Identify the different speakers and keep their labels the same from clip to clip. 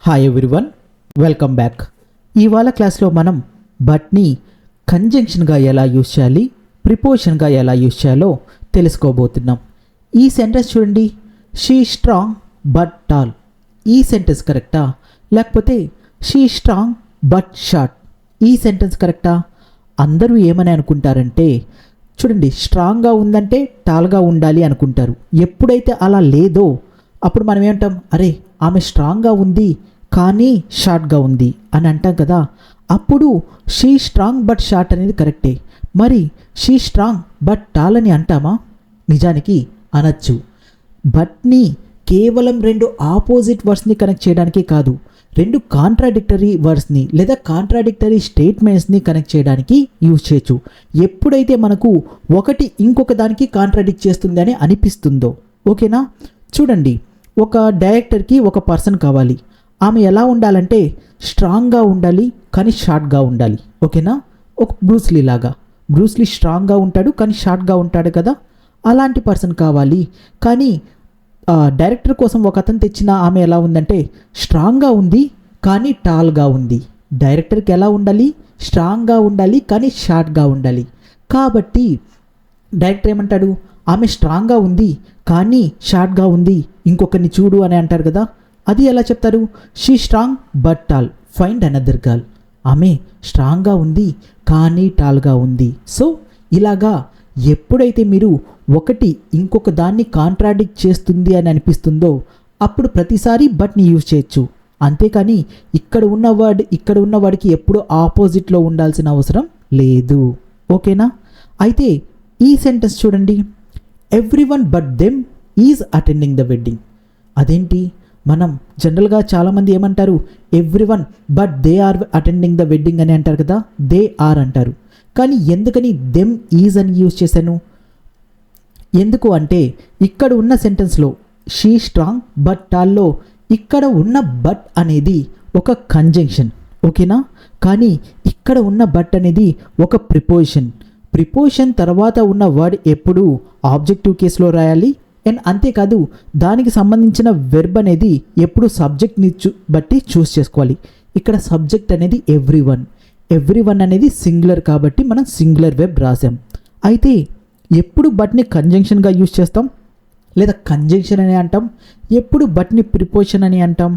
Speaker 1: Hi everyone, welcome back. ఇవాళ క్లాస్లో మనం బట్ని కంజంక్షన్గా ఎలా యూజ్ చేయాలి, ప్రిపోజిషన్గా ఎలా యూజ్ చేయాలో తెలుసుకోబోతున్నాం. ఈ సెంటెన్స్ చూడండి, షీ స్ట్రాంగ్ బట్ టాల్. ఈ సెంటెన్స్ కరెక్టా, లేకపోతే షీ స్ట్రాంగ్ బట్ షార్ట్? ఈ సెంటెన్స్ కరెక్టా? అందరూ ఏమని అనుకుంటారంటే, చూడండి, స్ట్రాంగ్గా ఉందంటే టాల్గా ఉండాలి అనుకుంటారు. ఎప్పుడైతే అలా లేదో అప్పుడు మనం ఏమంటాం, అరే ఆమె స్ట్రాంగ్గా ఉంది కానీ షార్ట్గా ఉంది అని అంటాం కదా. అప్పుడు షీ స్ట్రాంగ్ బట్ షార్ట్ అనేది కరెక్టే. మరి షీ స్ట్రాంగ్ బట్ టాల్ అని అంటామా? నిజానికి అనొచ్చు. బట్ని కేవలం రెండు ఆపోజిట్ వర్డ్స్ని కనెక్ట్ చేయడానికి కాదు, రెండు కాంట్రాడిక్టరీ వర్డ్స్ని లేదా కాంట్రాడిక్టరీ స్టేట్మెంట్స్ని కనెక్ట్ చేయడానికి యూజ్ చేయొచ్చు. ఎప్పుడైతే మనకు ఒకటి ఇంకొక దానికి కాంట్రాడిక్ట్ చేస్తుంది అని అనిపిస్తుందో. ఓకేనా? చూడండి, ఒక డైరెక్టర్కి ఒక పర్సన్ కావాలి. ఆమె ఎలా ఉండాలంటే స్ట్రాంగ్గా ఉండాలి కానీ షార్ట్గా ఉండాలి. ఓకేనా? ఒక బ్రూస్లీ లాగా. బ్రూస్లీ స్ట్రాంగ్గా ఉంటాడు కానీ షార్ట్గా ఉంటాడు కదా, అలాంటి పర్సన్ కావాలి. కానీ డైరెక్టర్ కోసం ఒక అతను తెచ్చిన ఆమె ఎలా ఉందంటే స్ట్రాంగ్గా ఉంది కానీ టాల్గా ఉంది. డైరెక్టర్కి ఎలా ఉండాలి? స్ట్రాంగ్గా ఉండాలి కానీ షార్ట్గా ఉండాలి. కాబట్టి డైరెక్టర్ ఏమంటాడు, ఆమె స్ట్రాంగ్గా ఉంది కానీ షార్ట్గా ఉంది, ఇంకొకరిని చూడు అని అంటారు కదా. అది ఎలా చెప్తారు? She strong but tall, find another girl. ఆమె స్ట్రాంగ్గా ఉంది కానీ టాల్గా ఉంది. సో ఇలాగా ఎప్పుడైతే మీరు ఒకటి ఇంకొక దాన్ని కాంట్రాడిక్ట్ చేస్తుంది అని అనిపిస్తుందో అప్పుడు ప్రతిసారి బట్ని యూజ్ చేయొచ్చు. అంతేకాని ఇక్కడ ఉన్నవాడికి ఎప్పుడు ఆపోజిట్లో ఉండాల్సిన అవసరం లేదు. ఓకేనా? అయితే ఈ సెంటెన్స్ చూడండి, everyone but them is attending the wedding. అదేంటి? మనం జనరల్గా చాలామంది ఏమంటారు, everyone but they are attending the wedding అని అంటారు కదా, దే ఆర్ అంటారు. కానీ ఎందుకని దెమ్ ఈజ్ అని యూజ్ చేశాను? ఎందుకు అంటే ఇక్కడ ఉన్న సెంటెన్స్లో షీ స్ట్రాంగ్ బట్ టాల్లో ఇక్కడ ఉన్న బట్ అనేది ఒక కంజంక్షన్. ఓకేనా? కానీ ఇక్కడ ఉన్న బట్ అనేది ఒక ప్రిపోజిషన్. ప్రిపోజిషన్ తర్వాత ఉన్న వర్డ్ ఎప్పుడు ఆబ్జెక్టివ్ కేసులో రాయాలి. అండ్ అంతేకాదు, దానికి సంబంధించిన వెర్బ్ అనేది ఎప్పుడు సబ్జెక్ట్ని బట్టి చూస్ చేసుకోవాలి. ఇక్కడ సబ్జెక్ట్ అనేది ఎవ్రీవన్ అనేది సింగులర్ కాబట్టి మనం సింగులర్ వెర్బ్ రాసాం. అయితే ఎప్పుడు బట్ని కంజంక్షన్గా యూజ్ చేస్తాం లేదా కంజంక్షన్ అని అంటాం, ఎప్పుడు బట్ని ప్రిపోజిషన్ అని అంటాం,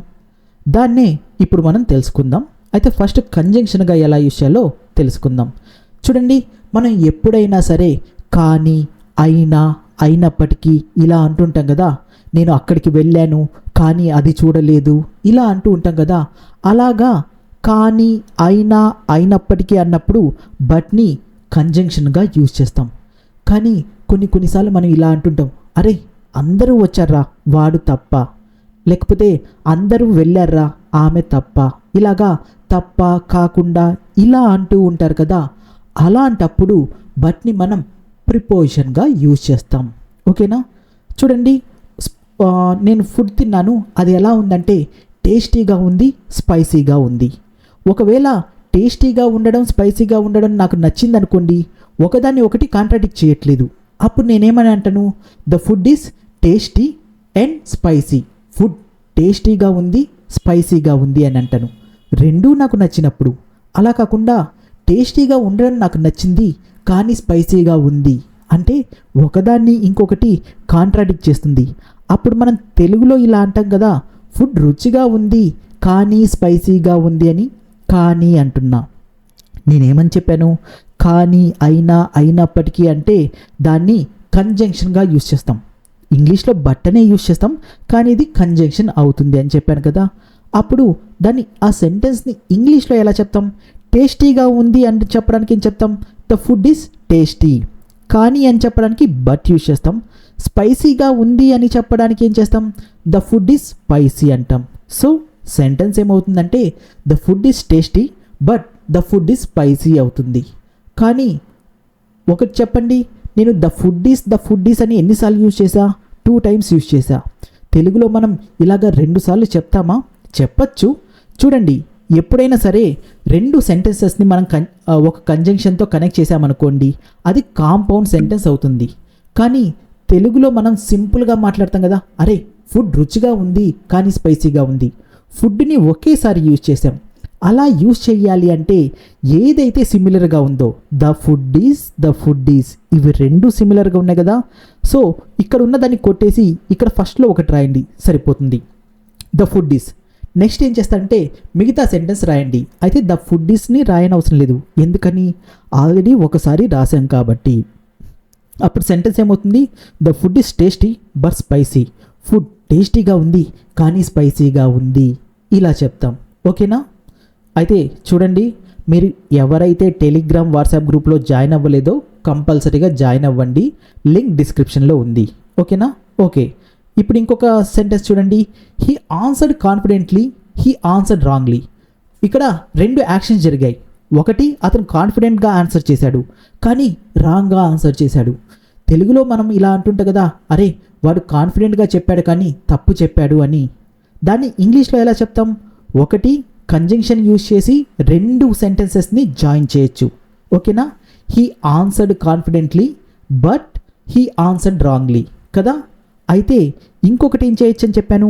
Speaker 1: దాన్నే ఇప్పుడు మనం తెలుసుకుందాం. అయితే ఫస్ట్ కంజంక్షన్గా ఎలా యూజ్ చేయాలో తెలుసుకుందాం. చూడండి, మనం ఎప్పుడైనా సరే కానీ, అయినా, అయినప్పటికీ ఇలా అంటుంటాం కదా. నేను అక్కడికి వెళ్ళాను కానీ అది చూడలేదు, ఇలా అంటూ ఉంటాం కదా. అలాగా కానీ, అయినా, అయినప్పటికీ అన్నప్పుడు బట్ని కంజంక్షన్గా యూజ్ చేస్తాం. కానీ కొన్నిసార్లు మనం ఇలా అంటుంటాం, అరే అందరూ వచ్చారా, వాడు తప్ప, లేకపోతే అందరూ వెళ్ళారా, ఆమె తప్ప, ఇలాగా తప్ప, కాకుండా ఇలా అంటూ ఉంటారు కదా. అలాంటప్పుడు బట్ని మనం ప్రిపోజిషన్గా యూజ్ చేస్తాం. ఓకేనా? చూడండి, నేను ఫుడ్ తిన్నాను, అది ఎలా ఉందంటే టేస్టీగా ఉంది, స్పైసీగా ఉంది. ఒకవేళ టేస్టీగా ఉండడం, స్పైసీగా ఉండడం నాకు నచ్చింది అనుకోండి, ఒకదాన్ని ఒకటి కాంట్రాడిక్ట్ చేయట్లేదు. అప్పుడు నేనేమని అంటాను, the food is tasty and spicy. Food టేస్టీగా ఉంది, స్పైసీగా ఉంది అని అంటాను. రెండూ నాకు నచ్చినప్పుడు. అలా కాకుండా టేస్టీగా ఉండడం నాకు నచ్చింది కానీ స్పైసీగా ఉంది అంటే ఒకదాన్ని ఇంకొకటి కాంట్రాడిక్ట్ చేస్తుంది. అప్పుడు మనం తెలుగులో ఇలా అంటాం కదా, ఫుడ్ రుచిగా ఉంది కానీ స్పైసీగా ఉంది అని. కానీ అంటున్నా, నేనేమని చెప్పాను? కానీ, అయినా, అయినప్పటికీ అంటే దాన్ని కంజంక్షన్గా యూజ్ చేస్తాం. ఇంగ్లీష్లో బట్టనే యూజ్ చేస్తాం కానీ ఇది కంజంక్షన్ అవుతుంది అని చెప్పాను కదా. అప్పుడు దాన్ని, ఆ సెంటెన్స్ని ఇంగ్లీష్లో ఎలా చెప్తాం? టేస్టీగా ఉంది అని చెప్పడానికి ఏం చెప్తాం? The food is tasty. కానీ అని చెప్పడానికి బట్ యూజ్ చేస్తాం. స్పైసీగా ఉంది అని చెప్పడానికి ఏం చేస్తాం? ద ఫుడ్ ఈజ్ స్పైసీ అంటాం. సో సెంటెన్స్ ఏమవుతుందంటే the food is tasty but the food is spicy అవుతుంది. కానీ ఒకటి చెప్పండి, నేను ద ఫుడ్ ఈజ్ అని ఎన్నిసార్లు యూజ్ చేశా? 2 టైమ్స్ యూజ్ చేశా. తెలుగులో మనం ఇలాగ 2 సార్లు చెప్తామా? చెప్పచ్చు. చూడండి, ఎప్పుడైనా సరే రెండు సెంటెన్సెస్ని మనం ఒక కంజంక్షన్తో కనెక్ట్ చేసామనుకోండి, అది కాంపౌండ్ సెంటెన్స్ అవుతుంది. కానీ తెలుగులో మనం సింపుల్గా మాట్లాడతాం కదా, అరే ఫుడ్ రుచిగా ఉంది కానీ స్పైసీగా ఉంది, ఫుడ్ని ఒకేసారి యూజ్ చేసాం. అలా యూజ్ చేయాలి అంటే ఏదైతే సిమిలర్గా ఉందో ద ఫుడ్ ఈజ్ ఇవి రెండు సిమిలర్గా ఉన్నాయి కదా. సో ఇక్కడ ఉన్నదాన్ని కొట్టేసి ఇక్కడ ఫస్ట్లో ఒకటి రాయండి సరిపోతుంది, ద ఫుడ్ ఈజ్. నెక్స్ట్ ఏం చేస్తారంటే మిగతా సెంటెన్స్ రాయండి. అయితే ద ఫుడ్ ఈస్ని రాయని అవసరం లేదు, ఎందుకని ఆల్రెడీ ఒకసారి రాసాం కాబట్టి. అప్పుడు సెంటెన్స్ ఏమవుతుంది, the food is tasty but spicy. Food టేస్టీగా ఉంది కానీ స్పైసీగా ఉంది, ఇలా చెప్తాం. ఓకేనా? అయితే చూడండి, మీరు ఎవరైతే టెలిగ్రామ్ వాట్సాప్ గ్రూప్లో జాయిన్ అవ్వలేదో కంపల్సరీగా జాయిన్ అవ్వండి, లింక్ డిస్క్రిప్షన్లో ఉంది. ఓకేనా? ఓకే, ఇప్పుడు ఇంకొక సెంటెన్స్ చూడండి, he answered confidently, he answered wrongly. ఇక్కడ రెండు యాక్షన్స్ జరిగాయి. ఒకటి, అతను కాన్ఫిడెంట్గా ఆన్సర్ చేశాడు కానీ రాంగ్గా ఆన్సర్ చేశాడు. తెలుగులో మనం ఇలా అంటుంటాం కదా, అరే వాడు కాన్ఫిడెంట్గా చెప్పాడు కానీ తప్పు చెప్పాడు అని. దాన్ని ఇంగ్లీష్లో ఎలా చెప్తాం? ఒకటి, కంజంక్షన్ యూజ్ చేసి రెండు సెంటెన్సెస్ని జాయిన్ చేయొచ్చు. ఓకేనా? He answered confidently but he answered wrongly కదా. అయితే ఇంకొకటి ఏం చేయొచ్చు అని చెప్పాను,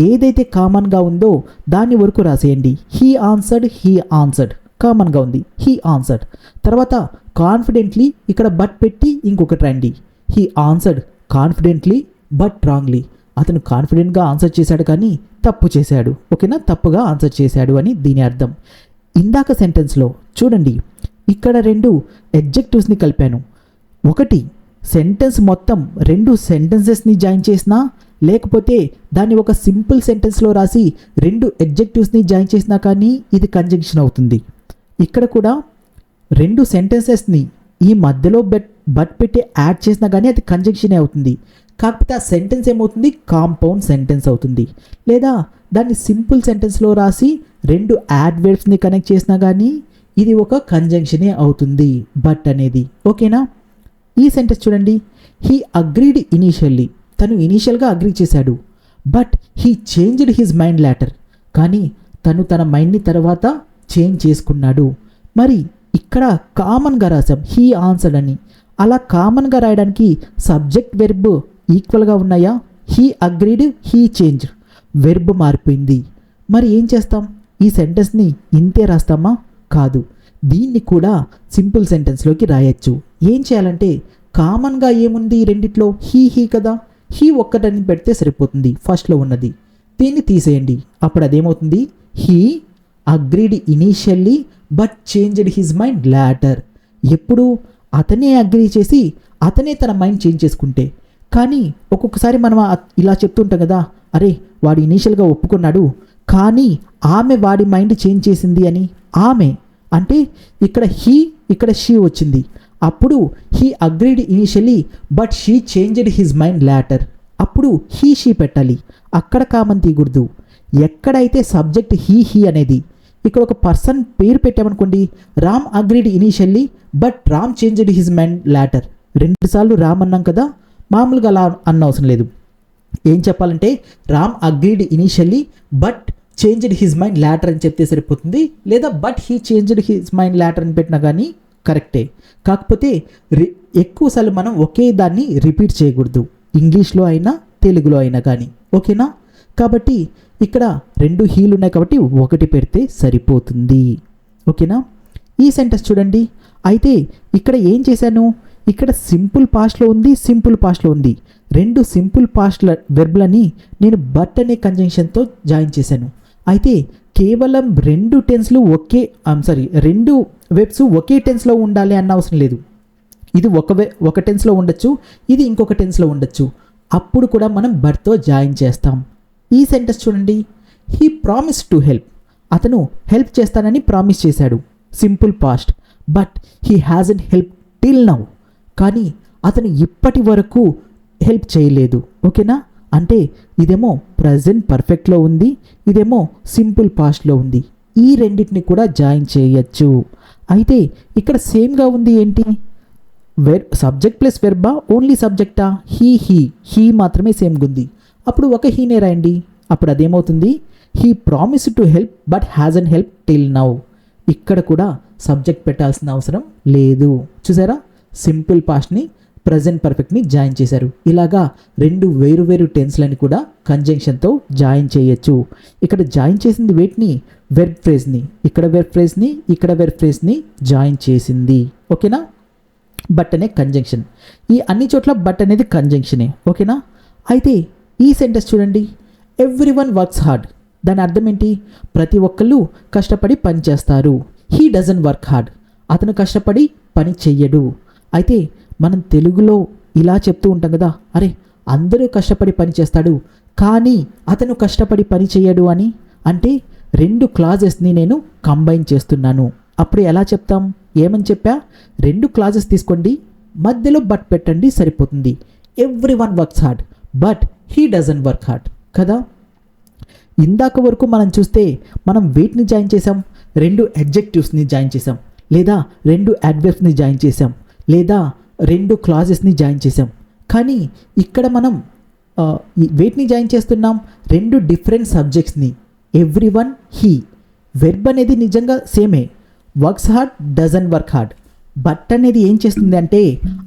Speaker 1: ఏదైతే కామన్గా ఉందో దాన్ని వరకు రాసేయండి. హీ ఆన్సర్డ్ కామన్గా ఉంది, హీ ఆన్సర్డ్. తర్వాత కాన్ఫిడెంట్లీ ఇక్కడ బట్ పెట్టి ఇంకొకటి రండి, he answered confidently but wrongly. అతను కాన్ఫిడెంట్గా ఆన్సర్ చేశాడు కానీ తప్పు చేశాడు. ఓకేనా? తప్పుగా ఆన్సర్ చేశాడు అని దీని అర్థం. ఇందాక సెంటెన్స్లో చూడండి, ఇక్కడ రెండు ఎడ్జెక్టివ్స్ని కలిపాను. ఒకటి, సెంటెన్స్ మొత్తం రెండు సెంటెన్సెస్ని జాయిన్ చేసినా, లేకపోతే దాన్ని ఒక సింపుల్ సెంటెన్స్లో రాసి రెండు ఎడ్జెక్టివ్స్ని జాయిన్ చేసినా కానీ ఇది కంజంక్షన్ అవుతుంది. ఇక్కడ కూడా రెండు సెంటెన్సెస్ని ఈ మధ్యలో బట్ పెట్టి యాడ్ చేసినా కానీ అది కంజంక్షనే అవుతుంది. కాకపోతే ఆ సెంటెన్స్ ఏమవుతుంది, కాంపౌండ్ సెంటెన్స్ అవుతుంది. లేదా దాన్ని సింపుల్ సెంటెన్స్లో రాసి రెండు యాడ్వర్బ్స్ని కనెక్ట్ చేసినా కానీ ఇది ఒక కంజంక్షనే అవుతుంది, బట్ అనేది. ఓకేనా? ఈ సెంటెన్స్ చూడండి, హీ అగ్రీడ్ ఇనీషియల్లీ, తను ఇనీషియల్గా అగ్రీ చేశాడు, but he changed his mind later, కానీ తను తన మైండ్ని తర్వాత చేంజ్ చేసుకున్నాడు. మరి ఇక్కడ కామన్గా రాసాం హీ ఆన్సర్డ్ అని. అలా కామన్గా రాయడానికి సబ్జెక్ట్ వెర్బ్ ఈక్వల్గా ఉన్నాయా? He agreed, he change, verb మారిపోయింది. మరి ఏం చేస్తాం? ఈ సెంటెన్స్ని ఇంతే రాస్తామా? కాదు, దీన్ని కూడా సింపుల్ సెంటెన్స్లోకి రాయొచ్చు. ఏం చేయాలంటే కామన్గా ఏముంది రెండిట్లో, హీ కదా, హీ ఒక్కటని పెడితే సరిపోతుంది ఫస్ట్లో ఉన్నది. దీన్ని తీసేయండి, అప్పుడు అదేమవుతుంది, he agreed initially but changed his mind later. ఎప్పుడు అతనే అగ్రీ చేసి అతనే తన మైండ్ చేంజ్ చేసుకుంటే. కానీ ఒక్కొక్కసారి మనం ఇలా చెప్తుంటాం కదా, అరే వాడు ఇనీషియల్గా ఒప్పుకున్నాడు కానీ ఆమె వాడి మైండ్ చేంజ్ చేసింది అని. ఆమె అంటే ఇక్కడ హీ, ఇక్కడ షీ వచ్చింది. అప్పుడు he agreed initially but she changed his mind later. అప్పుడు హీ షీ పెట్టాలి, అక్కడ కామన్ తీయకూడదు. ఎక్కడైతే సబ్జెక్ట్ హీ అనేది, ఇక్కడ ఒక పర్సన్ పేరు పెట్టామనుకోండి, Ram agreed initially but Ram changed his mind later. రెండుసార్లు రామ్ అన్నాం కదా, మామూలుగా అలా అన్న అవసరం లేదు. ఏం చెప్పాలంటే Ram agreed initially but changed his mind later అని చెప్తే సరిపోతుంది. లేదా but he changed his mind later అని పెట్టినా కానీ కరెక్టే. కాకపోతే ఎక్కువసార్లు మనం ఒకే దాన్ని రిపీట్ చేయకూడదు, ఇంగ్లీష్లో అయినా తెలుగులో అయినా కానీ. ఓకేనా? కాబట్టి ఇక్కడ రెండు హీలు ఉన్నాయి కాబట్టి ఒకటి పెడితే సరిపోతుంది. ఓకేనా? ఈ సెంటెన్స్ చూడండి, అయితే ఇక్కడ ఏం చేశాను, ఇక్కడ సింపుల్ పాస్ట్లో ఉంది, సింపుల్ పాస్ట్లో ఉంది. రెండు సింపుల్ పాస్ట్ వెర్బ్లని నేను బట్ అనే కంజంక్షన్తో జాయిన్ చేశాను. అయితే కేవలం రెండు టెన్స్లు రెండు వెబ్స్ ఒకే టెన్స్లో ఉండాలి అన్న అవసరం లేదు. ఇది ఒక టెన్స్లో ఉండొచ్చు, ఇది ఇంకొక టెన్స్లో ఉండొచ్చు. అప్పుడు కూడా మనం బట్తో జాయిన్ చేస్తాం. ఈ సెంటెన్స్ చూడండి, హీ ప్రామిస్ టు హెల్ప్, అతను హెల్ప్ చేస్తానని ప్రామిస్ చేశాడు, simple past. But he hasn't help till now, కానీ అతను ఇప్పటి వరకు హెల్ప్ చేయలేదు. ఓకేనా? అంటే ఇదేమో ప్రజెంట్ పర్ఫెక్ట్లో ఉంది, ఇదేమో సింపుల్ పాస్ట్లో ఉంది. ఈ రెండింటిని కూడా జాయిన్ చేయొచ్చు. అయితే ఇక్కడ సేమ్గా ఉంది ఏంటి, సబ్జెక్ట్ ప్లస్ వెర్బా, ఓన్లీ సబ్జెక్టా? హీ మాత్రమే సేమ్గా ఉంది. అప్పుడు ఒక హీనే రాయండి, అప్పుడు అదేమవుతుంది, he promise to help but hasn't help till now. ఇక్కడ కూడా సబ్జెక్ట్ పెట్టాల్సిన అవసరం లేదు. చూసారా, సింపుల్ పాస్ట్ని ప్రజెంట్ పర్ఫెక్ట్ని జాయిన్ చేశారు. ఇలాగా రెండు వేరు వేరు టెన్స్లని కూడా కంజంక్షన్తో జాయిన్ చేయొచ్చు. ఇక్కడ జాయిన్ చేసింది వేటిని, వెర్బ్ ఫ్రేజ్ని, ఇక్కడ వెర్బ్ ఫ్రేజ్ని, ఇక్కడ వెర్బ్ ఫ్రేజ్ని జాయిన్ చేసింది. ఓకేనా. బట్ అనే కంజంక్షన్, ఈ అన్ని చోట్ల బట్ అనేది కంజంక్షనే. ఓకేనా. అయితే ఈ సెంటెన్స్ చూడండి, ఎవ్రీ వన్ వర్క్స్ హార్డ్. దాని అర్థం ఏంటి, ప్రతి ఒక్కళ్ళు కష్టపడి పని చేస్తారు. హీ డజంట్ వర్క్ హార్డ్, అతను కష్టపడి పని చెయ్యడు. అయితే మనం తెలుగులో ఇలా చెప్తూ ఉంటాం కదా, అరే అందరూ కష్టపడి పని చేస్తాడు కానీ అతను కష్టపడి పని చెయ్యడు అని. అంటే రెండు క్లాజెస్ని నేను కంబైన్ చేస్తున్నాను. అప్పుడు ఎలా చెప్తాం, ఏమని చెప్పా, రెండు క్లాజెస్ తీసుకోండి, మధ్యలో బట్ పెట్టండి, సరిపోతుంది. Every one works hard but he doesn't work hard కదా. ఇందాక వరకు మనం చూస్తే మనం వేటిని జాయిన్ చేసాం, రెండు అడ్జెక్టివ్స్ని జాయిన్ చేసాం, లేదా రెండు అడ్వర్బ్స్ని జాయిన్ చేసాం, లేదా రెండు క్లాజెస్ని జాయిన్ చేసాం. కానీ ఇక్కడ మనం వేటిని జాయిన్ చేస్తున్నాం, రెండు డిఫరెంట్ సబ్జెక్ట్స్ని. Every one, he. వెర్బ్ అనేది నిజంగా సేమే, works hard, doesn't work hard. But అనేది ఏం చేస్తుంది అంటే,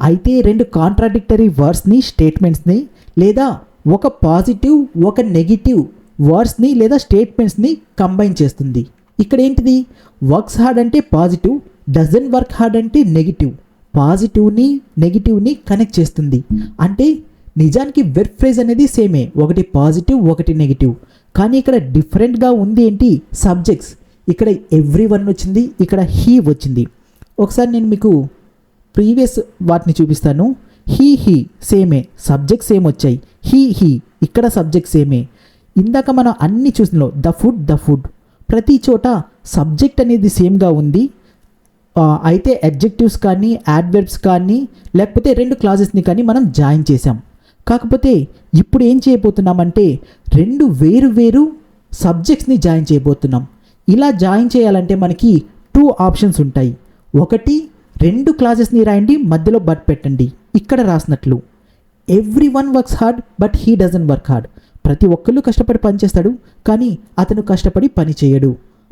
Speaker 1: అయితే రెండు కాంట్రాడిక్టరీ వర్డ్స్ని, స్టేట్మెంట్స్ని, లేదా ఒక పాజిటివ్ ఒక నెగిటివ్ వర్డ్స్ని లేదా స్టేట్మెంట్స్ని కంబైన్ చేస్తుంది. ఇక్కడ ఏంటిది, వర్క్స్ హార్డ్ అంటే పాజిటివ్, డజంట్ వర్క్ హార్డ్ అంటే నెగిటివ్. పాజిటివ్ని నెగిటివ్ని కనెక్ట్ చేస్తుంది. అంటే నిజానికి వెర్బ్ ఫ్రేజ్ అనేది సేమే, ఒకటి పాజిటివ్ ఒకటి నెగిటివ్. కానీ ఇక్కడ డిఫరెంట్గా ఉంది ఏంటి, సబ్జెక్ట్స్. ఇక్కడ ఎవ్రీ వన్ వచ్చింది, ఇక్కడ హీ వచ్చింది. ఒకసారి నేను మీకు ప్రీవియస్ వాటిని చూపిస్తాను. హీ సేమే, సబ్జెక్ట్ సేమ్ వచ్చాయి. హీ ఇక్కడ సబ్జెక్ట్ సేమే. ఇందాక మనం అన్ని చూసినాం, ద ఫుడ్ ప్రతి చోట సబ్జెక్ట్ అనేది సేమ్గా ఉంది. అయితే అడ్జెక్టివ్స్ కానీ యాడ్వర్బ్స్ కానీ లేకపోతే రెండు క్లాజెస్ని కానీ మనం జాయిన్ చేసాం. కాకపోతే ఇప్పుడు ఏం చేయబోతున్నామంటే రెండు వేరు వేరు సబ్జెక్ట్స్ని జాయిన్ చేయబోతున్నాం. ఇలా జాయిన్ చేయాలంటే మనకి 2 ఆప్షన్స్ ఉంటాయి. ఒకటి, రెండు క్లాజెస్ని రాయండి, మధ్యలో బట్ పెట్టండి. ఇక్కడ రాసినట్లు every one works hard but he doesn't work hard. ప్రతి ఒక్కళ్ళు కష్టపడి పని చేస్తాడు కానీ అతను కష్టపడి పని చేయడు.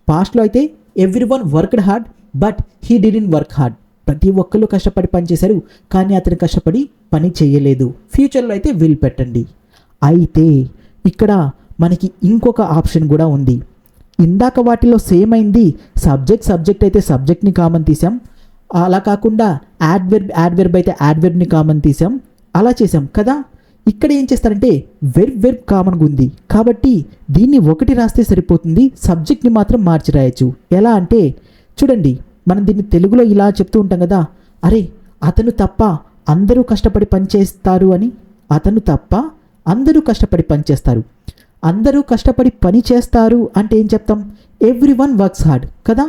Speaker 1: పాస్ట్లో అయితే every one worked hard but he didn't work hard. ప్రతి ఒక్కళ్ళు కష్టపడి పని చేశారు కానీ అతను కష్టపడి పని చేయలేదు. ఫ్యూచర్లో అయితే విల్ పెట్టండి. అయితే ఇక్కడ మనకి ఇంకొక ఆప్షన్ కూడా ఉంది. ఇందాక వాటిలో సేమ్ అయింది, సబ్జెక్ట్ అయితే సబ్జెక్ట్ని కామన్ తీసాం. అలా కాకుండా యాడ్వర్బ్ అయితే యాడ్వర్బ్ని కామన్ తీసాం. అలా చేసాం కదా. ఇక్కడ ఏం చేస్తారంటే వెర్బ్ కామన్గా ఉంది కాబట్టి దీన్ని ఒకటి రాస్తే సరిపోతుంది, సబ్జెక్ట్ని మాత్రం మార్చి రాయొచ్చు. ఎలా అంటే చూడండి, మనం దీన్ని తెలుగులో ఇలా చెప్తూ ఉంటాం కదా, అరే అతను తప్ప అందరూ కష్టపడి పనిచేస్తారు అని. అతను తప్ప అందరూ కష్టపడి పనిచేస్తారు. అందరూ కష్టపడి పని చేస్తారు అంటే ఏం చెప్తాం, ఎవ్రీ వన్ వర్క్స్ హార్డ్ కదా.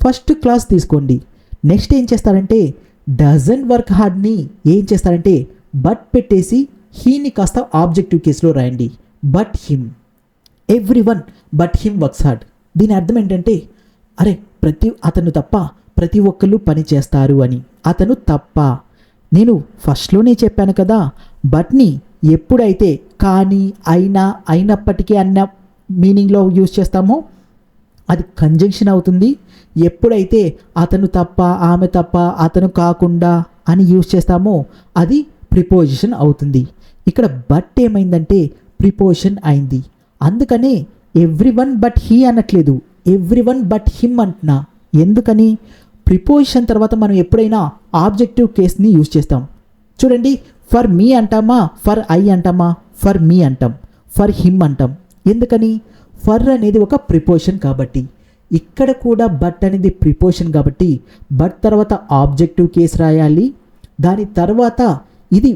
Speaker 1: ఫస్ట్ క్లాస్ తీసుకోండి. నెక్స్ట్ ఏం చేస్తారంటే డజంట్ వర్క్ హార్డ్ని ఏం చేస్తారంటే బట్ పెట్టేసి హీని కాస్త ఆబ్జెక్టివ్ కేసులో రాయండి. But him, every one but him works hard. దీని అర్థం ఏంటంటే అరే అతను తప్ప ప్రతి ఒక్కళ్ళు పని చేస్తారు అని. అతను తప్ప. నేను ఫస్ట్లోనే చెప్పాను కదా, బట్ని ఎప్పుడైతే కానీ, అయినా, అయినప్పటికీ అన్న మీనింగ్లో యూజ్ చేస్తామో అది కంజంక్షన్ అవుతుంది. ఎప్పుడైతే అతను తప్ప, ఆమె తప్ప, అతను కాకుండా అని యూజ్ చేస్తామో అది ప్రిపోజిషన్ అవుతుంది. ఇక్కడ బట్ ఏమైందంటే ప్రిపోజిషన్ అయింది. అందుకనే ఎవ్రీ వన్ బట్ హీ అనట్లేదు, ఎవ్రీ వన్ బట్ హిమ్ అంటున్నా. ఎందుకని, ప్రిపోజిషన్ తర్వాత మనం ఎప్పుడైనా ఆబ్జెక్టివ్ కేస్ని యూజ్ చేస్తాం. చూడండి, ఫర్ మీ అంటామా, ఫర్ ఐ అంటామా, ఫర్ మీ అంటాం, ఫర్ హిమ్ అంటాం. ఎందుకని, ఫర్ అనేది ఒక ప్రిపోజిషన్ కాబట్టి. ఇక్కడ కూడా బట్ అనేది ప్రిపోజిషన్ కాబట్టి బట్ తర్వాత ఆబ్జెక్టివ్ కేస్ రాయాలి. దాని తర్వాత ఇది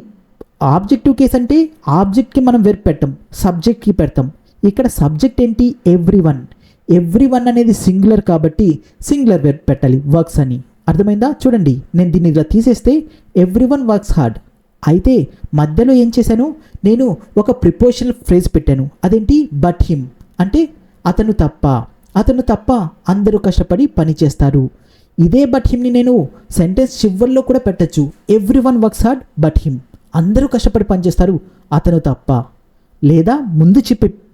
Speaker 1: ఆబ్జెక్టివ్ కేస్ అంటే ఆబ్జెక్ట్కి మనం వెర్బ్ పెట్టాం, సబ్జెక్ట్కి పెడతాం. ఇక్కడ సబ్జెక్ట్ ఏంటి, ఎవ్రీ వన్ అనేది సింగులర్ కాబట్టి సింగులర్ వెర్బ్ పెట్టాలి, వర్క్స్ అని. అర్థమైందా? చూడండి, నేను దీన్ని ఇలా తీసేస్తే ఎవ్రీ వన్ వర్క్స్ హార్డ్. అయితే మధ్యలో ఏం చేశాను, నేను ఒక ప్రిపోజిషనల్ ఫ్రేజ్ పెట్టాను. అదేంటి, బట్ హిమ్ అంటే అతను తప్ప అందరూ కష్టపడి పని చేస్తారు. ఇదే బట్ హిమ్ని నేను సెంటెన్స్ చివరిలో కూడా పెట్టచ్చు. Every one works hard but him, అందరూ కష్టపడి పని చేస్తారు అతను తప్ప. లేదా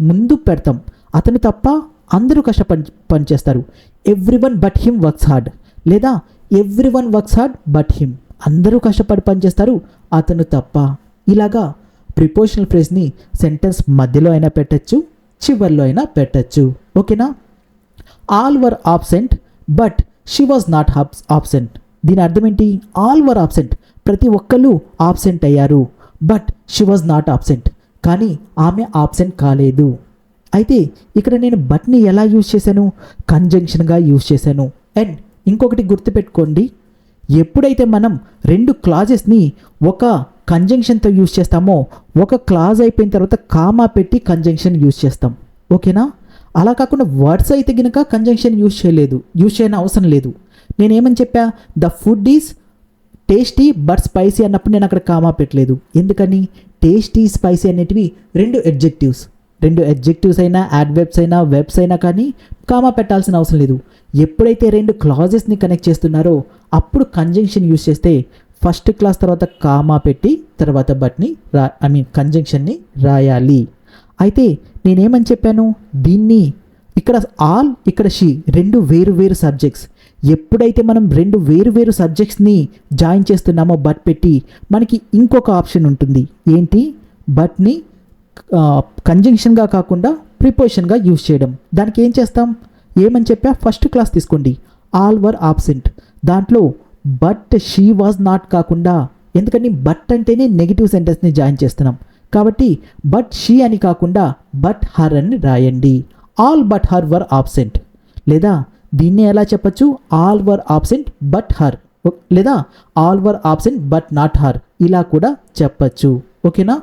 Speaker 1: ముందు పెడతాం, అతను తప్ప అందరూ కష్టపడి పని చేస్తారు, every one but him works hard. లేదా every one works hard but him, అందరూ కష్టపడి పని చేస్తారు అతను తప్ప. ఇలాగా ప్రిపోజిషనల్ ఫ్రేజ్ని సెంటెన్స్ మధ్యలో అయినా పెట్టచ్చు, చివర్లో అయినా పెట్టచ్చు. ఓకేనా? All were absent but she was not absent. దీని అర్థం ఏంటి? ఆల్ వర్ ఆబ్సెంట్, ప్రతి ఒక్కళ్ళు ఆబ్సెంట్ అయ్యారు. But she was not absent, కానీ ఆమె ఆబ్సెంట్ కాలేదు. అయితే ఇక్కడ నేను బట్ని ఎలా యూజ్ చేశాను? కంజంక్షన్గా యూజ్ చేశాను. అండ్ ఇంకొకటి గుర్తుపెట్టుకోండి, ఎప్పుడైతే మనం రెండు క్లాజెస్ని ఒక కంజంక్షన్తో యూజ్ చేస్తామో, ఒక క్లాజ్ అయిపోయిన తర్వాత కామా పెట్టి కంజంక్షన్ యూజ్ చేస్తాం. ఓకేనా? అలా కాకుండా వర్డ్స్ అయితే కనుక కంజంక్షన్ యూజ్ చేయని అవసరం లేదు. నేనేమని చెప్పా? The food is tasty but spicy అన్నప్పుడు నేను అక్కడ కామా పెట్టలేదు. ఎందుకని? టేస్టీ, స్పైసీ అనేటివి రెండు ఎడ్జెక్టివ్స్ అయినా, యాడ్వర్బ్స్ అయినా, వెబ్స్ అయినా కానీ కామా పెట్టాల్సిన అవసరం లేదు. ఎప్పుడైతే రెండు క్లాజెస్ని కనెక్ట్ చేస్తున్నారో అప్పుడు కంజంక్షన్ యూజ్ చేస్తే ఫస్ట్ క్లాస్ తర్వాత కామా పెట్టి తర్వాత బట్ని కంజంక్షన్ని రాయాలి. అయితే నేనేమని చెప్పాను? దీన్ని ఇక్కడ ఆల్, ఇక్కడ షీ రెండు వేరు సబ్జెక్ట్స్. ఎప్పుడైతే మనం రెండు వేరు సబ్జెక్ట్స్ని జాయిన్ చేస్తున్నామో బట్ పెట్టి, మనకి ఇంకొక ఆప్షన్ ఉంటుంది. ఏంటి? బట్ని కంజంక్షన్గా కాకుండా ప్రిపోజిషన్గా యూజ్ చేయడం. దానికి ఏం చేస్తాం? ఏమని చెప్పా? ఫస్ట్ క్లాస్ తీసుకోండి, ఆల్ వర్ ఆబ్సెంట్. దాంట్లో బట్ షీ వాజ్ నాట్ కాకుండా, ఎందుకని బట్ అంటేనే నెగిటివ్ సెంటెన్స్ని జాయిన్ చేస్తున్నాం కాబట్టి బట్ షీ అని కాకుండా బట్ హర్ అని రాయండి. All but her were absent. లేదా దీన్ని ఎలా చెప్పచ్చు? All were absent but her, లేదా all were absent but not her, ఇలా కూడా చెప్పచ్చు. ఓకేనా?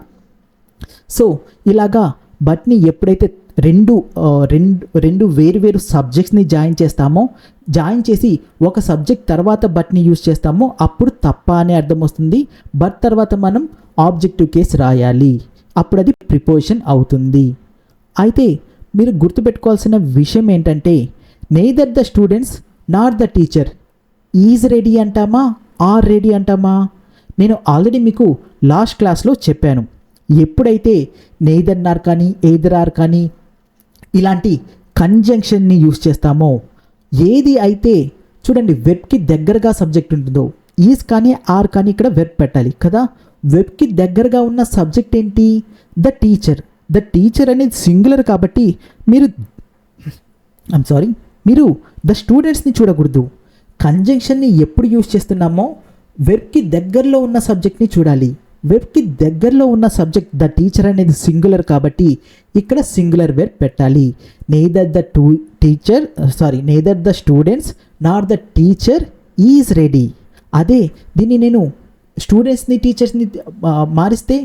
Speaker 1: సో ఇలాగా బట్ని ఎప్పుడైతే రెండు వేరు సబ్జెక్ట్స్ని జాయిన్ చేసి ఒక సబ్జెక్ట్ తర్వాత బట్ని యూజ్ చేస్తామో అప్పుడు తప్ప అనే అర్థం వస్తుంది. బట్ తర్వాత మనం ఆబ్జెక్టివ్ కేస్ రాయాలి, అప్పుడు అది ప్రిపోజిషన్ అవుతుంది. అయితే మీరు గుర్తుపెట్టుకోవాల్సిన విషయం ఏంటంటే, neither the students not the teacher is ready అంటామా, ఆర్ రెడీ అంటామా? నేను ఆల్రెడీ మీకు లాస్ట్ క్లాస్లో చెప్పాను. ఎప్పుడైతే నెయిదర్ నార్ కానీ ఎయిదర్ ఆర్ కానీ ఇలాంటి కంజంక్షన్ని యూజ్ చేస్తామో, ఏది అయితే చూడండి వెబ్కి దగ్గరగా సబ్జెక్ట్ ఉంటుందో, ఈజ్ కానీ ఆర్ కానీ ఇక్కడ వెబ్ పెట్టాలి కదా. వెబ్కి దగ్గరగా ఉన్న సబ్జెక్ట్ ఏంటి? The teacher. ద టీచర్ అనేది సింగులర్ కాబట్టి మీరు ద స్టూడెంట్స్ని చూడకూడదు. కంజంక్షన్ని ఎప్పుడు యూజ్ చేస్తున్నామో వెబ్కి దగ్గరలో ఉన్న సబ్జెక్ట్ని చూడాలి. వెబ్కి దగ్గరలో ఉన్న సబ్జెక్ట్ ద టీచర్ అనేది సింగులర్ కాబట్టి ఇక్కడ సింగులర్ వెబ్ పెట్టాలి. Neither the students not the teacher is ready. అదే దీన్ని నేను స్టూడెంట్స్ని టీచర్స్ని మారిస్తే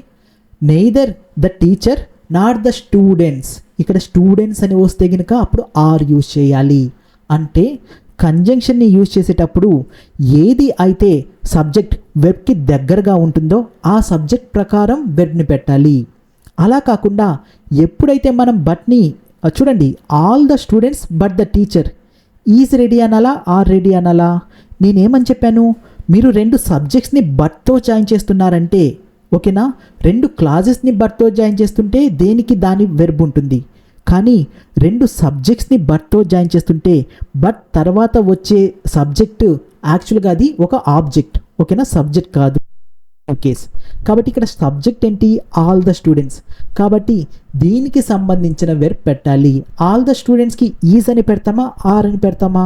Speaker 1: neither the teacher not the students, ఇక్కడ స్టూడెంట్స్ అని వస్తే కనుక అప్పుడు ఆర్ యూజ్ చేయాలి. అంటే కంజంక్షన్ని యూజ్ చేసేటప్పుడు ఏది అయితే సబ్జెక్ట్ వెబ్కి దగ్గరగా ఉంటుందో ఆ సబ్జెక్ట్ ప్రకారం వెబ్ని పెట్టాలి. అలా కాకుండా ఎప్పుడైతే మనం బట్ని చూడండి, all the students but the teacher is ready అనాలా, ఆర్ రెడీ అనాలా? నేనేమని చెప్పాను? మీరు రెండు సబ్జెక్ట్స్ని బట్తో జాయిన్ చేస్తున్నారంటే, ఓకేనా, రెండు క్లాజెస్ని బట్తో జాయిన్ చేస్తుంటే దేనికి దాని వెర్బ్ ఉంటుంది. కానీ రెండు సబ్జెక్ట్స్ని బట్తో జాయిన్ చేస్తుంటే బట్ తర్వాత వచ్చే సబ్జెక్టు యాక్చువల్గా అది ఒక ఆబ్జెక్ట్. ఓకేనా, సబ్జెక్ట్ కాదు కేస్. కాబట్టి ఇక్కడ సబ్జెక్ట్ ఏంటి? All the students. కాబట్టి దీనికి సంబంధించిన వెర్బ్ పెట్టాలి. ఆల్ ద స్టూడెంట్స్కి ఈజ్ అని పెడతామా, ఆర్ అని పెడతామా?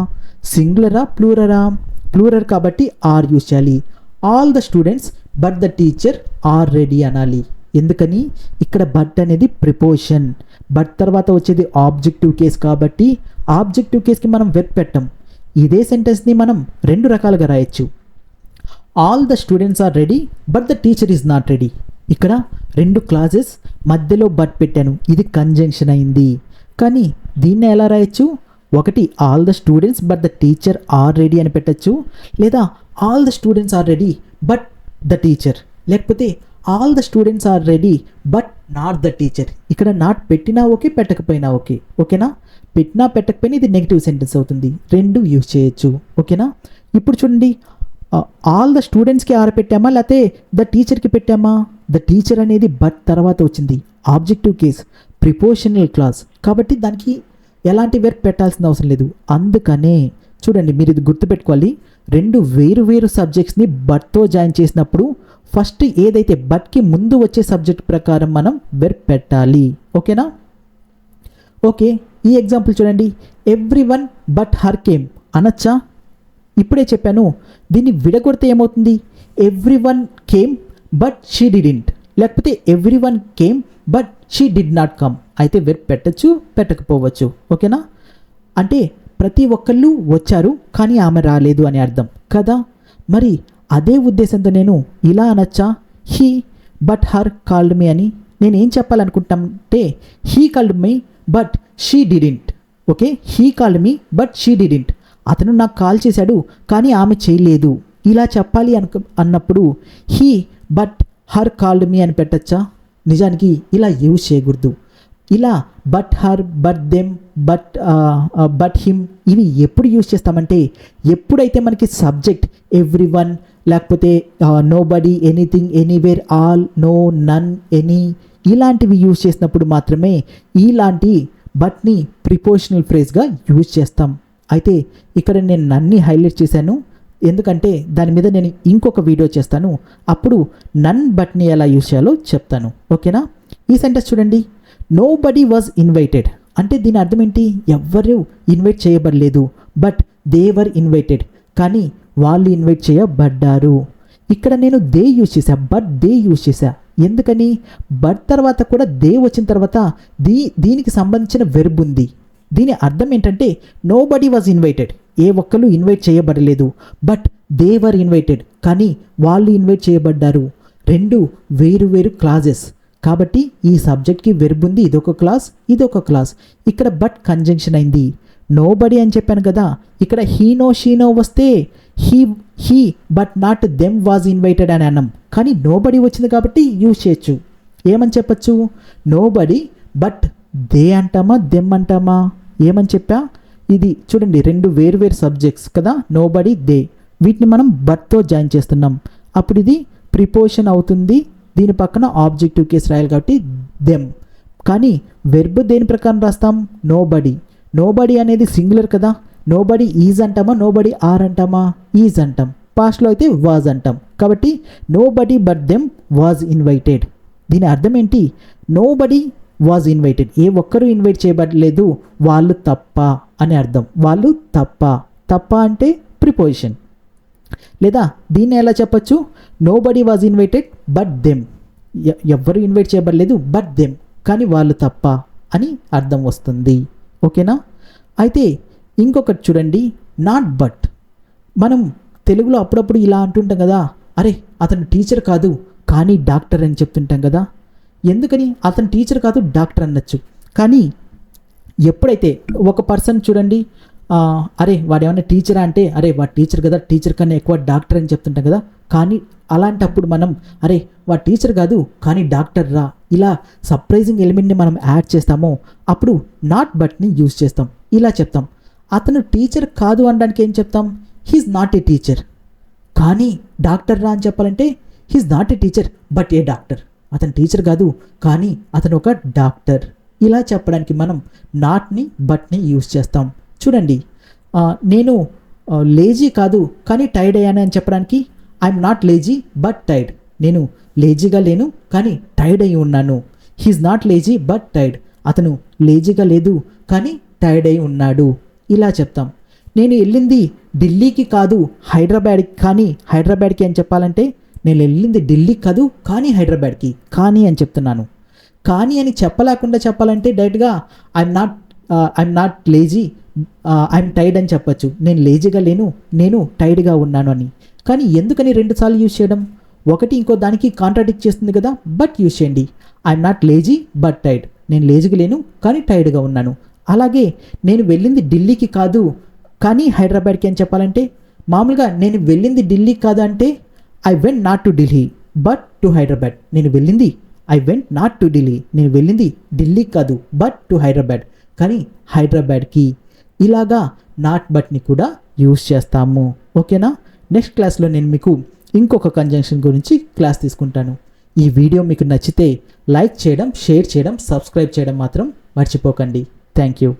Speaker 1: సింగులరా ప్లూరరా? ప్లూరర్ కాబట్టి ఆర్ యూజ్ చేయాలి. All the students but the teacher are ready అనాలి. ఎందుకని? ఇక్కడ బట్ అనేది ప్రిపోజిషన్, బట్ తర్వాత వచ్చేది ఆబ్జెక్టివ్ కేస్ కాబట్టి ఆబ్జెక్టివ్ కేస్కి మనం వెర్బ్ పెట్టం. ఇదే సెంటెన్స్ని మనం రెండు రకాలుగా రాయొచ్చు. All the students are ready but the teacher is not ready. ఇక్కడ రెండు క్లాజెస్ మధ్యలో బట్ పెట్టాను, ఇది కంజంక్షన్ అయింది. కానీ దీన్ని ఎలా రాయొచ్చు? ఒకటి all the students but the teacher are ready అని పెట్టచ్చు, లేదా all the students are ready but the teacher, లేకపోతే all the students are ready but not the teacher. ఇక్కడ నాట్ పెట్టినా ఓకే, పెట్టకపోయినా ఓకే. ఓకేనా? పెట్టినా పెట్టకపోయినా ఇది నెగిటివ్ సెంటెన్స్ అవుతుంది, రెండు యూజ్ చేయొచ్చు. ఓకేనా? ఇప్పుడు చూడండి, ఆల్ ద స్టూడెంట్స్కి ఆర్ పెట్టామా లేకపోతే ద టీచర్కి పెట్టామా? ద టీచర్ అనేది బట్ తర్వాత వచ్చింది, ఆబ్జెక్టివ్ కేస్, ప్రిపోజిషనల్ క్లాస్ కాబట్టి దానికి ఎలాంటి వెర్బ్ పెట్టాల్సిన అవసరం లేదు. అందుకనే చూడండి, మీరు ఇది గుర్తుపెట్టుకోవాలి. రెండు వేరు వేరు సబ్జెక్ట్స్ని బట్తో జాయిన్ చేసినప్పుడు ఫస్ట్ ఏదైతే బట్కి ముందు వచ్చే సబ్జెక్ట్ ప్రకారం మనం వెర్బ్ పెట్టాలి. ఓకేనా? ఓకే, ఈ ఎగ్జాంపుల్ చూడండి. ఎవ్రీవన్ బట్ హర్ కేమ్ అనొచ్చా? ఇప్పుడే చెప్పాను. దీన్ని విడగొడితే ఏమవుతుంది? Everyone came but she didn't, లేకపోతే everyone came but she did not come. అయితే వెర్బ్ పెట్టచ్చు, పెట్టకపోవచ్చు. ఓకేనా? అంటే ప్రతి ఒక్కళ్ళు వచ్చారు కానీ ఆమె రాలేదు అని అర్థం కదా. మరి అదే ఉద్దేశంతో నేను ఇలా అనొచ్చా? He but her called me అని. నేను ఏం చెప్పాలనుకుంటానంటే he called me but she didn't. Okay, he called me but she didn't. అతను నాకు కాల్ చేశాడు కానీ ఆమె చేయలేదు. ఇలా చెప్పాలి అన్నప్పుడు he but her called me అని పెట్టచ్చా? నిజానికి ఇలా యూజ్ చేయకూడదు. ఇలా but her, but them, but him ఇవి ఎప్పుడు యూజ్ చేస్తామంటే ఎప్పుడైతే మనకి సబ్జెక్ట్ ఎవ్రీవన్, లేకపోతే nobody, anything, anywhere, all, no, none, any ఇలాంటివి యూజ్ చేసినప్పుడు మాత్రమే ఇలాంటి బట్ని ప్రిపోజిషనల్ ఫ్రేజ్గా యూజ్ చేస్తాం. అయితే ఇక్కడ నేను నన్ని హైలైట్ చేశాను ఎందుకంటే దాని మీద నేను ఇంకొక వీడియో చేస్తాను. అప్పుడు నన్ బట్ని ఎలా యూజ్ చేయాలో చెప్తాను. ఓకేనా? ఈ సెంటెన్స్ చూడండి. నోబడీ వాజ్ ఇన్వైటెడ్ అంటే దీని అర్థం ఏంటి? ఎవ్వరూ ఇన్వైట్ చేయబడలేదు. బట్ దే వర్ ఇన్వైటెడ్, కానీ వాళ్ళు ఇన్వైట్ చేయబడ్డారు. ఇక్కడ నేను దే యూజ్ చేశా, బట్ దే యూజ్ చేశా. ఎందుకని? బట్ తర్వాత కూడా దే వచ్చిన తర్వాత దీనికి సంబంధించిన వెర్బ్ ఉంది. దీని అర్థం ఏంటంటే నోబడీ వాజ్ ఇన్వైటెడ్, ఏ ఒక్కరు ఇన్వైట్ చేయబడలేదు. బట్ దే వర్ ఇన్వైటెడ్, కానీ వాళ్ళు ఇన్వైట్ చేయబడ్డారు. రెండు వేరు వేరు క్లాజెస్ కాబట్టి ఈ సబ్జెక్ట్కి వెర్బ్ ఉంది, ఇదొక క్లాస్, ఇదొక క్లాస్. ఇక్కడ బట్ కంజంక్షన్ అయింది. నోబడీ అని చెప్పాను కదా, ఇక్కడ హీనో షీనో వస్తే he but not them was invited అని అన్నాం. కానీ నోబడీ వచ్చింది కాబట్టి యూజ్ చేయొచ్చు. ఏమని చెప్పచ్చు? నోబడీ బట్ దే అంటామా, దెమ్ అంటామా? ఏమని చెప్పా? ఇది చూడండి, రెండు వేరు వేరు సబ్జెక్ట్స్ కదా, నోబడీ, దే. వీటిని మనం బట్తో జాయిన్ చేస్తున్నాం. అప్పుడు ఇది ప్రిపోజిషన్ అవుతుంది. దీని పక్కన ఆబ్జెక్టివ్ కేస్ రాయాలి కాబట్టి దెమ్. కానీ వెర్బ్ దేని ప్రకారం రాస్తాం? నోబడీ. నోబడీ అనేది సింగులర్ కదా, నోబడీ ఈజ్ అంటామా, నోబడీ ఆర్ అంటామా? ఈజ్ అంటాం. పాస్ట్లో అయితే వాజ్ అంటాం. కాబట్టి nobody but them was invited. దీని అర్థం ఏంటి? నోబడీ వాజ్ ఇన్వైటెడ్, ఏ ఒక్కరూ ఇన్వైట్ చేయబడలేదు, వాళ్ళు తప్ప అని అర్థం. వాళ్ళు తప్ప. తప్ప అంటే ప్రిపోజిషన్. లేదా దీన్ని ఎలా చెప్పచ్చు? Nobody was invited but them, ఎవ్వరూ ఇన్వైట్ చేయబడలేదు బట్ దెమ్, కానీ వాళ్ళు తప్ప అని అర్థం వస్తుంది. ఓకేనా? అయితే ఇంకొకటి చూడండి, నాట్ బట్. మనం తెలుగులో అప్పుడప్పుడు ఇలా అంటుంటాం కదా, అరే అతను టీచర్ కాదు కానీ డాక్టర్ అని చెప్తుంటాం కదా. ఎందుకని? అతను టీచర్ కాదు డాక్టర్ అనొచ్చు. కానీ ఎప్పుడైతే ఒక పర్సన్ చూడండి, అరే వాడు ఏమన్నా టీచరా అంటే, అరే వాడు టీచర్ కదా, టీచర్ కన్నా ఎక్కువ డాక్టర్ అని చెప్తుంటాం కదా. కానీ అలాంటప్పుడు మనం అరే వాడు టీచర్ కాదు కానీ డాక్టర్ రా, ఇలా సర్ప్రైజింగ్ ఎలిమెంట్ని మనం యాడ్ చేస్తామో అప్పుడు నాట్ బట్ని యూజ్ చేస్తాం. ఇలా చెప్తాం. అతను టీచర్ కాదు అనడానికి ఏం చెప్తాం? He is not a teacher. కానీ డాక్టర్ రా అని చెప్పాలంటే he is not a teacher but a doctor. అతను టీచర్ కాదు కానీ అతను ఒక డాక్టర్. ఇలా చెప్పడానికి మనం నాట్ని బట్ని యూజ్ చేస్తాం. చూడండి, నేను లేజీ కాదు కానీ టైర్డ్ అయ్యాను అని చెప్పడానికి I'm not lazy but tired. నేను లేజీగా లేను కానీ టైర్డ్ అయి ఉన్నాను. He is not lazy but tired. అతను లేజీగా లేదు కానీ టైర్డ్ అయి ఉన్నాడు. ఇలా చెప్తాం. నేను వెళ్ళింది ఢిల్లీకి కాదు హైదరాబాద్కి, కానీ హైదరాబాద్కి అని చెప్పాలంటే నేను వెళ్ళింది ఢిల్లీకి కాదు కానీ హైదరాబాద్కి, కానీ అని చెప్తున్నాను. కానీ అని చెప్పలేకుండా చెప్పాలంటే డైరెక్ట్గా I'm not lazy, I'm tired అని చెప్పచ్చు. నేను లేజీగా లేను, నేను టైర్డ్గా ఉన్నాను అని. కానీ ఎందుకని రెండుసార్లు యూజ్ చేయడం? ఒకటి ఇంకో దానికి కాంట్రాడిక్ట్ చేస్తుంది కదా. బట్ యూజ్ చేయండి. I'm not lazy but tired. నేను లేజీగా లేను కానీ టైర్డ్గా ఉన్నాను. అలాగే నేను వెళ్ళింది ఢిల్లీకి కాదు కానీ హైదరాబాద్కి అని చెప్పాలంటే మామూలుగా నేను వెళ్ళింది ఢిల్లీకి కాదు అంటే I went not to Delhi but to Hyderabad. నేను వెళ్ళింది I went not to Delhi, నేను వెళ్ళింది ఢిల్లీకి కాదు బట్ టు హైదరాబాద్, కానీ హైదరాబాద్కి. ఇలాగా నాట్ బట్ని కూడా యూజ్ చేస్తాము. ఓకేనా? నెక్స్ట్ క్లాస్లో నేను మీకు ఇంకొక కంజంక్షన్ గురించి క్లాస్ తీసుకుంటాను. ఈ వీడియో మీకు నచ్చితే లైక్ చేయడం, షేర్ చేయడం, సబ్స్క్రైబ్ చేయడం మాత్రం మర్చిపోకండి. Thank you.